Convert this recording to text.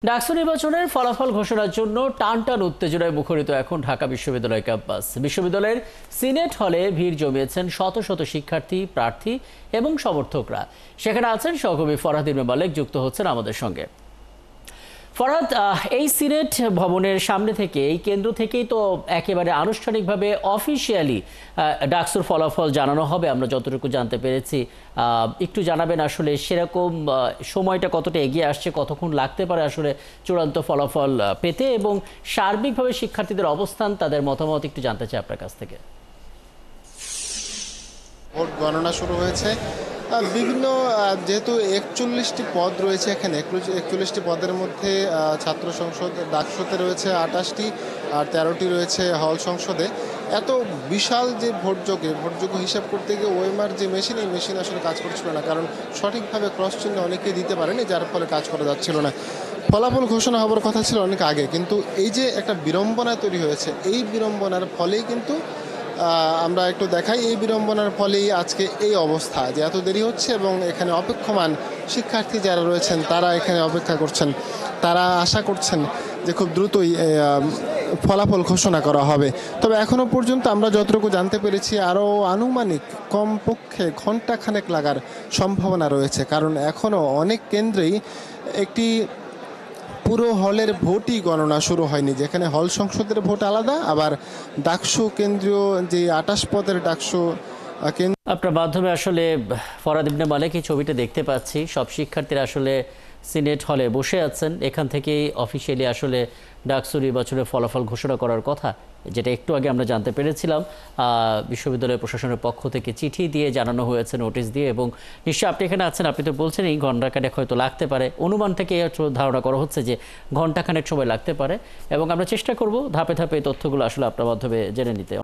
ডাকসু নির্বাচনের ফলাফল ঘোষণার জন্য টানটান উত্তেজনায় মুখরিত এখন ঢাকা বিশ্ববিদ্যালয় ক্যাম্পাস। বিশ্ববিদ্যালয়ের সিনেট হলে ভিড় জমিয়েছেন শত শত শিক্ষার্থী, প্রার্থী এবং সমর্থকরা। সেখানে আছেন সহকর্মী ফরহাদ ইবনে মালেক, যুক্ত হচ্ছেন আমাদের সঙ্গে। ফরহাদ, এই সিনেট ভবনের সামনে থেকে, এই কেন্দ্র থেকেই তো একেবারে আনুষ্ঠানিকভাবে অফিসিয়ালি ডাকসুর ফলাফল জানানো হবে আমরা যতটুকু জানতে পেরেছি। একটু জানাবেন আসলে সেরকম সময়টা কতটা এগিয়ে আসছে, কতক্ষণ লাগতে পারে আসলে চূড়ান্ত ফলাফল পেতে, এবং সার্বিকভাবে শিক্ষার্থীদের অবস্থান, তাদের মতামত একটু জানতে চাই আপনার কাছ থেকে। ভোট গণনা শুরু হয়েছে। বিভিন্ন যেহেতু 41টি পদ রয়েছে এখানে, 41টি পদের মধ্যে ছাত্র সংসদ ডাকসুতে রয়েছে 28টি, আর 13টি রয়েছে হল সংসদে। এত বিশাল যে ভোটযোগ্য হিসাব করতে গিয়ে ওএমআর যে মেশিন, এই মেশিন আসলে কাজ করছিল না, কারণ সঠিকভাবে ক্রস চিহ্ন অনেকেই দিতে পারেনি, যার ফলে কাজ করা যাচ্ছিল না। ফলাফল ঘোষণা হবার কথা ছিল অনেক আগে, কিন্তু এই যে একটা বিড়ম্বনা তৈরি হয়েছে, এই বিড়ম্বনার ফলেই কিন্তু আমরা একটু দেখাই, এই বিড়ম্বনার ফলেই আজকে এই অবস্থা, যে এত দেরি হচ্ছে এবং এখানে অপেক্ষমান শিক্ষার্থী যারা রয়েছেন তারা এখানে অপেক্ষা করছেন, তারা আশা করছেন যে খুব দ্রুতই ফলাফল ঘোষণা করা হবে। তবে এখনও পর্যন্ত আমরা যতটুকু জানতে পেরেছি আরও আনুমানিক কমপক্ষে ঘণ্টাখানেক লাগার সম্ভাবনা রয়েছে, কারণ এখনও অনেক কেন্দ্রেই একটি পুরো হলের ভোটই গণনা শুরু হয়নি, যেখানে হল সংসদের ভোট আলাদা, আবার ডাকসু কেন্দ্রীয় যে 28 পদের ডাকসু আপনার মাধ্যমে আসলে ফরহাদ ইবনে মালেক এই ছবিটা দেখতে পাচ্ছি। সব শিক্ষার্থীরা আসলে সিনেট হলে বসে আছেন। এখান থেকেই অফিসিয়ালি আসলে ডাকসু নির্বাচনের ফলাফল ঘোষণা করার কথা, যেটা একটু আগে আমরা জানতে পেরেছিলাম। বিশ্ববিদ্যালয় প্রশাসনের পক্ষ থেকে চিঠি দিয়ে জানানো হয়েছে, নোটিশ দিয়ে, এবং নিশ্চয়ই আপনি এখানে আছেন, আপনি তো বলছেন এই ঘণ্টাখানেক হয়তো লাগতে পারে। অনুমান থেকে ধারণা করা হচ্ছে যে ঘণ্টাখানেক সময় লাগতে পারে, এবং আমরা চেষ্টা করব ধাপে ধাপে এই তথ্যগুলো আসলে আপনার মাধ্যমে জেনে নিতে।